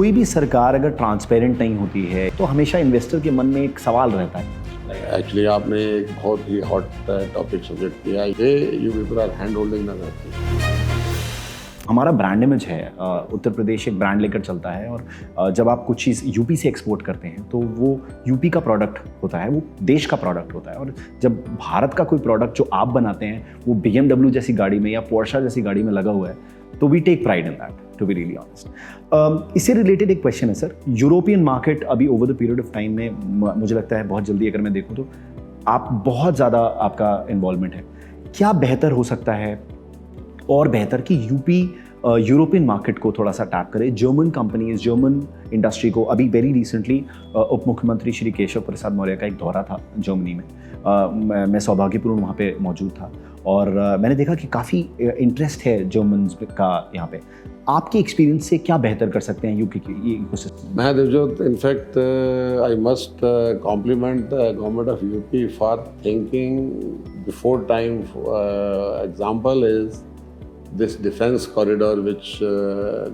कोई भी सरकार अगर ट्रांसपेरेंट नहीं होती है तो हमेशा इन्वेस्टर के मन में एक सवाल रहता है। एक्चुअली आपने एक बहुत ही हॉट टॉपिक सब्जेक्ट किया। ये you people are hand holding the हमारा ब्रांड इमेज है, उत्तर प्रदेश एक ब्रांड लेकर चलता है और जब आप कुछ चीज़ यूपी से एक्सपोर्ट करते हैं तो वो यूपी का प्रोडक्ट होता है, वो देश का प्रोडक्ट होता है। और जब भारत का कोई प्रोडक्ट जो आप बनाते हैं वो BMW जैसी गाड़ी में या पोर्शा जैसी गाड़ी में लगा हुआ है तो we take pride in that, to be really honest. इससे रिलेटेड एक क्वेश्चन है सर। यूरोपियन मार्केट अभी over the period of time में मुझे लगता है बहुत जल्दी अगर मैं देखूँ तो आप बहुत ज़्यादा आपका इन्वॉल्वमेंट है। क्या बेहतर हो सकता है और बेहतर कि यूपी यूरोपियन मार्केट को थोड़ा सा टैप करे, जर्मन कंपनीज, जर्मन इंडस्ट्री को? अभी वेरी रिसेंटली उप मुख्यमंत्री श्री केशव प्रसाद मौर्य का एक दौरा था जर्मनी में। मैं सौभाग्यपूर्ण वहाँ पे मौजूद था और मैंने देखा कि काफ़ी इंटरेस्ट है जर्मन का यहाँ पे। आपके एक्सपीरियंस से क्या बेहतर कर सकते हैं यूपी की ये इकोसिस्टम? मैं Devjot, in fact I must compliment the government of UP for thinking before time. Example is this defense corridor which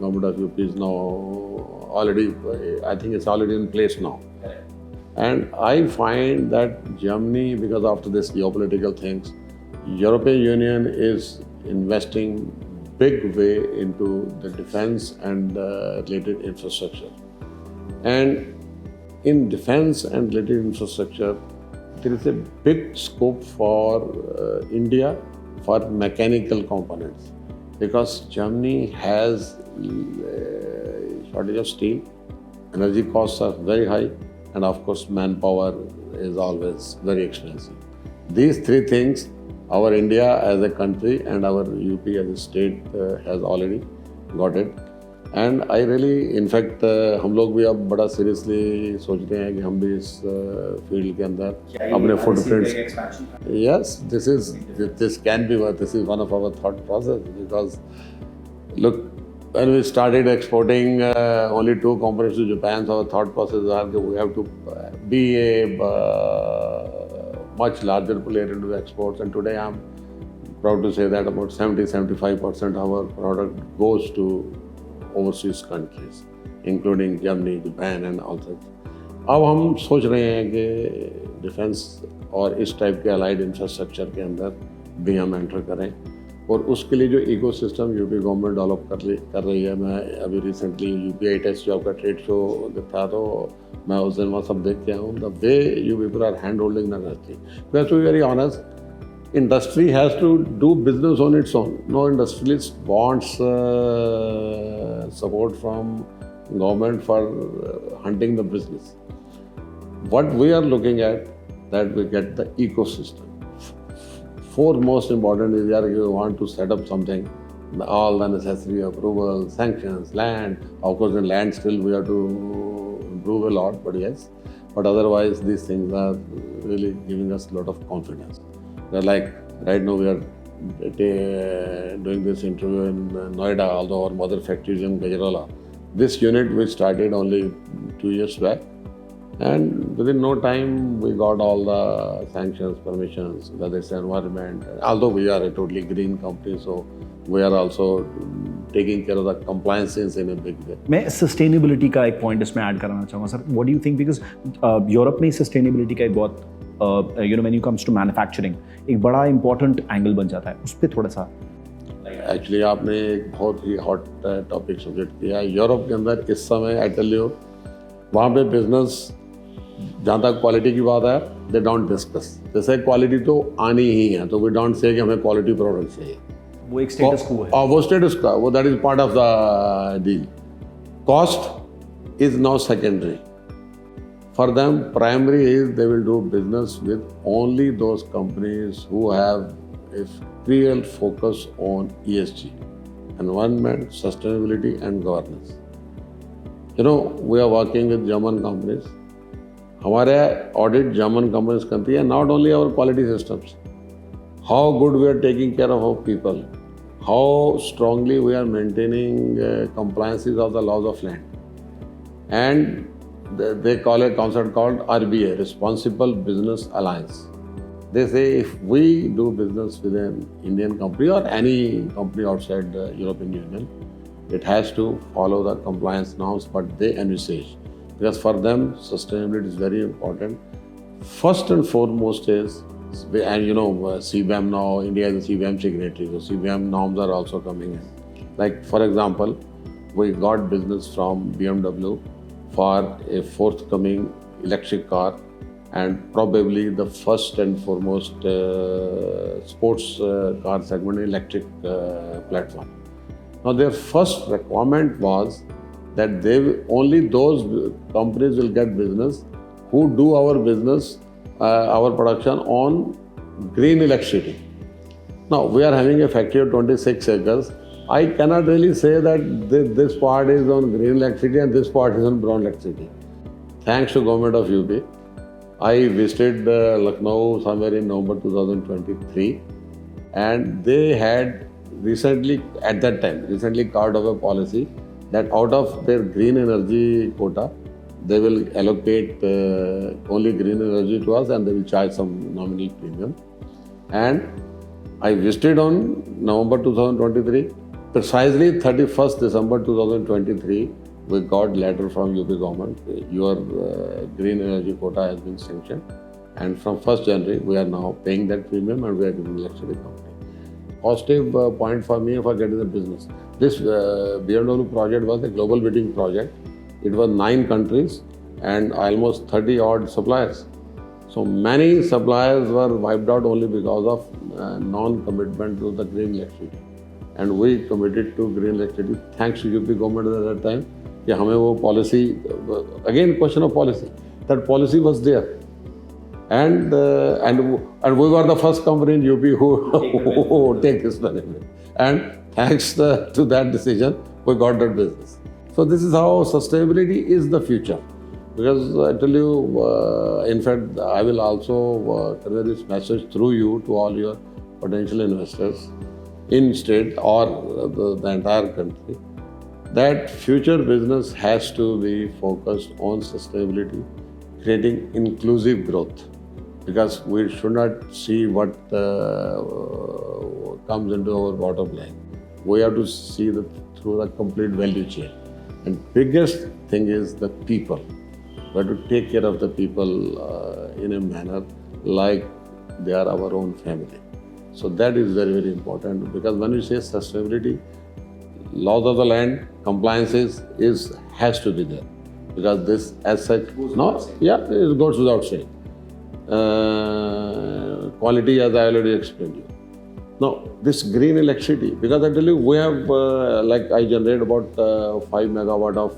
government of UP is now already, I think it's already in place now. And I find that Germany, because after this geopolitical things, European Union is investing big way into the defense and related infrastructure. And in defense and related infrastructure, there is a big scope for India for mechanical components. Because Germany has shortage of steel, energy costs are very high, and of course manpower is always very expensive. These three things, our India as a country and our UP as a state has already got it. And I really, in fact, हम लोग भी अब बड़ा seriously सोच रहे हैं कि हम भी इस फील्ड के अंदर अपने footprints. Yes, this can be what this is one of our thought process, because look, when we started exporting only 2 components to Japan, so our thought process was that we have to be a much larger player into the exports. And today I'm proud to say that about 70-75% of our product goes to overseas countries, including Germany, Japan and all such. अब हम सोच रहे हैं कि defence और इस type के allied infrastructure के अंदर भी हम एंटर करें, और उसके लिए जो इकोसिस्टम यूपी गवर्नमेंट डेवलप कर रही है। मैं अभी रिसेंटली यूपीआई टेस्ट जो आपका ट्रेड शो था तो मैं उस दिन वहाँ सब देख के आया हूँ। The way you people are hand holding the industry, to be very honest, industry has to do business on its own. No industrialist wants support from government for hunting the business. What we are looking at, that we get the ecosystem. Foremost important is that you want to set up something, all the necessary approval, sanctions, land. Of course, in land still we have to improve a lot, but yes. But otherwise, these things are really giving us a lot of confidence. Like right now we are doing this interview in Noida, although our mother factory is in Gajraula. This unit we started only 2 years back, and within no time we got all the sanctions, permissions, whether it's environment. Although we are a totally green company, so we are also taking care of the compliances in a big way. मैं sustainability का एक point इसमें add कराना चाहूँगा sir. What do you think, because Europe में sustainability का एक बहुत when it comes to manufacturing एक बड़ा इंपॉर्टेंट एंगल बन जाता है, उस पर थोड़ा सा। एक्चुअली आपने एक बहुत ही हॉट टॉपिक सब्जेक्ट किया। यूरोप के अंदर इस समय आई टेल यू, वहाँ पे बिजनेस जहाँ तक क्वालिटी की बात है, दे डोंट डिस्कस। जैसे क्वालिटी तो आनी ही है, तो वी डोंट से कि हमें क्वालिटी प्रोडक्ट चाहिए, वो एक स्टेटस को है। वो स्टेटस का, वो that is part of the deal. Cost is now secondary for them. Primary is they will do business with only those companies who have a real focus on ESG, environment, sustainability and governance. You know, we are working with German companies. हमारे audit German companies करती है, not only our quality systems, how good we are taking care of our people, how strongly we are maintaining compliances of the laws of land, and they call a concept called RBA, Responsible Business Alliance. They say if we do business with an Indian company or any company outside the European Union, it has to follow the compliance norms what they envisage. Because for them, sustainability is very important. First and foremost is, and CBAM now, India is a CBAM signatory, so CBAM norms are also coming in. Like for example, we got business from BMW for a forthcoming electric car, and probably the first and foremost sports car segment electric platform. Now their first requirement was that only those companies will get business who do our business, our production on green electricity. Now we are having a factory of 26 acres. I cannot really say that this part is on green electricity and this part is on brown electricity. Thanks to government of UP, I visited Lucknow somewhere in November 2023, and they had recently carved out a policy that out of their green energy quota, they will allocate only green energy to us and they will charge some nominal premium. And I visited on November 2023. Precisely 31st December 2023, we got letter from UP government, your green energy quota has been sanctioned, and from 1st January, we are now paying that premium and we are giving electricity company. Positive point for me for getting the business. This BMW project was a global bidding project. It was 9 countries and almost 30 odd suppliers. So many suppliers were wiped out only because of non-commitment to the green electricity. And we committed to green electricity thanks to UP government at that time. कि हमें वो policy, again question of policy, that policy was there. And we were the first company in UP who take this benefit. And thanks to that decision, we got that business. So this is how sustainability is the future. Because I tell you, in fact, I will also convey this message through you to all your potential investors in state or the entire country, that future business has to be focused on sustainability, creating inclusive growth. Because we should not see what comes into our bottom line. We have to see through the complete value chain. And biggest thing is the people. We have to take care of the people in a manner like they are our own family. So that is very, very important, because when we say sustainability, laws of the land, compliances has to be there. Because this as such, it goes without saying. Quality, as I already explained you. Now, this green electricity, because I tell you, we have, I generate about 5 megawatt of,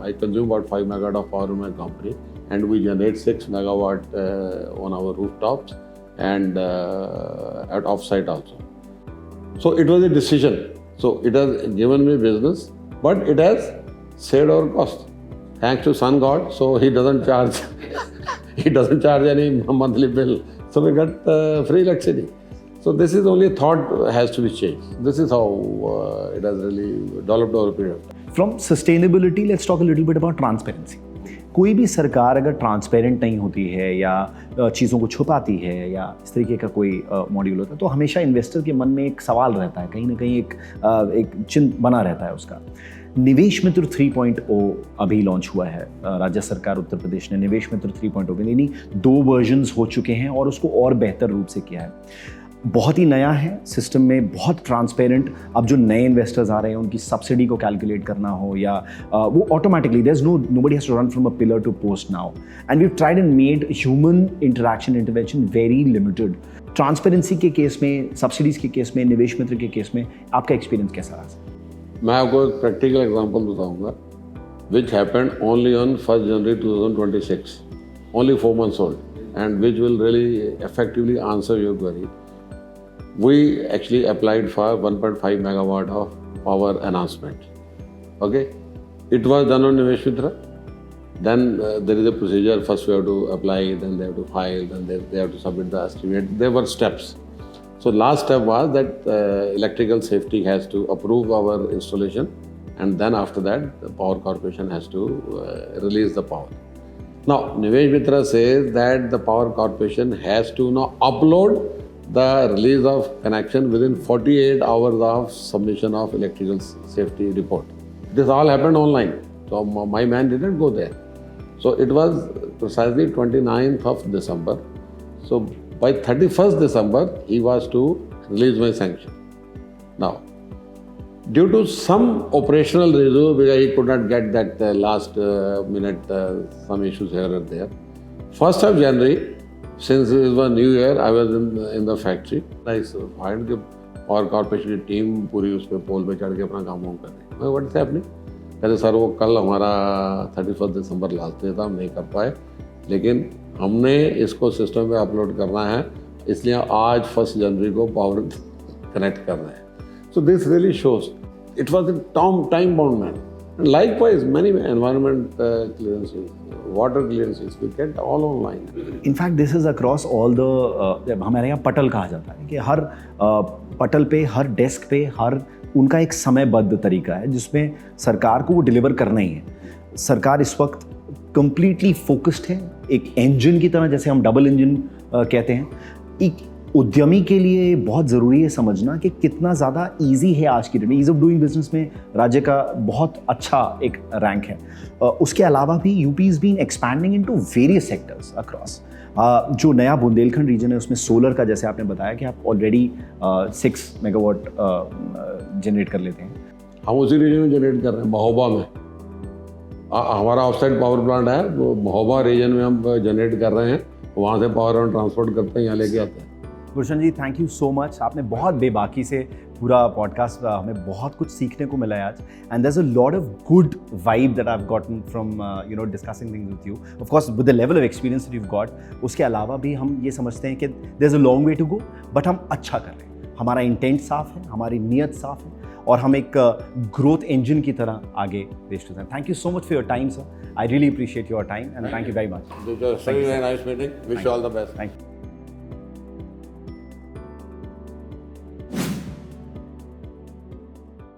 I consume about 5 megawatt of power in my company, and we generate 6 megawatt on our rooftops and at offsite also. So it was a decision. So it has given me business, but it has saved our cost. Thanks to Sun God, so he doesn't charge any monthly bill. So we got free electricity. So this is only thought has to be changed. This is how it has really developed over a period of time. From sustainability, let's talk a little bit about transparency. कोई भी सरकार अगर transparent नहीं होती है या चीज़ों को छुपाती है या इस तरीके का कोई मॉड्यूल होता है, तो हमेशा इन्वेस्टर के मन में एक सवाल रहता है, कहीं ना कहीं एक चिन्ह बना रहता है उसका। निवेश मित्र 3.0 अभी लॉन्च हुआ है, राज्य सरकार उत्तर प्रदेश ने निवेश मित्र 3.0 में, यानी 2 वर्जन्स हो चुके हैं और उसको और बेहतर रूप से किया है। बहुत ही नया है सिस्टम में, बहुत ट्रांसपेरेंट। अब जो नए इन्वेस्टर्स आ रहे हैं उनकी सब्सिडी को कैलकुलेट करना हो या वो automatically, there is nobody has to run from a pillar to post now, and we tried and made human intervention very limited. Transparency के केस में, सब्सिडीज के केस में, निवेश मित्र के केस में आपका एक्सपीरियंस कैसा रहा? मैं आपको एक प्रैक्टिकल एग्जांपल बताऊंगा, which happened only on 1st January 2026, only 4 months old, and which will really effectively answer your query. We actually applied for 1.5 megawatt of power enhancement. Okay, it was done on Nivesh Mitra. Then there is a procedure. First we have to apply, then they have to file, then they have to submit the estimate. There were steps. So last step was that electrical safety has to approve our installation, and then after that the power corporation has to release the power. Now Nivesh Mitra says that the power corporation has to now upload the release of connection within 48 hours of submission of electrical safety report. This all happened online. So my man didn't go there. So it was precisely 29th of December. So by 31st December, he was to release my sanction. Now, due to some operational reason, because he could not get that last minute some issues here and there. 1st of January, since it was New Year, I was in the factory. I find the power corporation की team पूरी उस पे पोल पे चढ़ के अपना काम वाम कर रही है. मैं व्हाट इज हैपनिंग? कहते सर वो कल हमारा 31 दिसंबर लास्ट डे था, हम नहीं कर पाए, लेकिन हमने इसको सिस्टम पे अपलोड करना है, इसलिए आज 1 जनवरी को पावर कनेक्ट कर रहे हैं. So this really shows it was in time bound manner. Likewise, many environment clearances, water clearances, we get all online. In fact, this is across all the हमारे यहाँ पटल कहा जाता है कि हर पटल पे, हर डेस्क पे, हर उनका एक समयबद्ध तरीका है जिसमें सरकार को वो डिलीवर करना ही है. सरकार इस वक्त कंप्लीटली फोकस्ड है, एक इंजन की तरह, जैसे हम डबल इंजन कहते हैं. एक उद्यमी के लिए बहुत ज़रूरी है समझना कि कितना ज़्यादा इजी है आज की डेट में. ईज़ ऑफ डूइंग बिजनेस में राज्य का बहुत अच्छा एक रैंक है. उसके अलावा भी UP is been expanding into various sectors across. जो नया बुंदेलखंड रीजन है उसमें सोलर का, जैसे आपने बताया कि आप ऑलरेडी 6 मेगावाट जनरेट कर लेते हैं. हम उसी रीजन में जनरेट कर रहे हैं, महोबा में. हमारा ऑफसाइड पावर प्लांट है, वो महोबा रीजन में हम जनरेट कर रहे हैं. वहाँ से पावर हम ट्रांसपोर्ट करते हैं, यहाँ लेके आते हैं. गुलशन जी, थैंक यू सो मच. आपने बहुत बेबाकी से पूरा पॉडकास्ट, हमें बहुत कुछ सीखने को मिला है आज. And there is a lot of good vibe that I have gotten from discussing things with you. Of course with the level of experience that you have got. उसके अलावा भी हम ये समझते हैं कि there is a long way to go, but हम अच्छा कर रहे हैं. हमारा इंटेंट साफ है, हमारी नीयत साफ है, और हम एक ग्रोथ इंजन की तरह आगे देश के साथ. Thank you so much for your time, sir. I really appreciate your time and thank you very much. Very nice meeting. Wish you all the best. Thank you.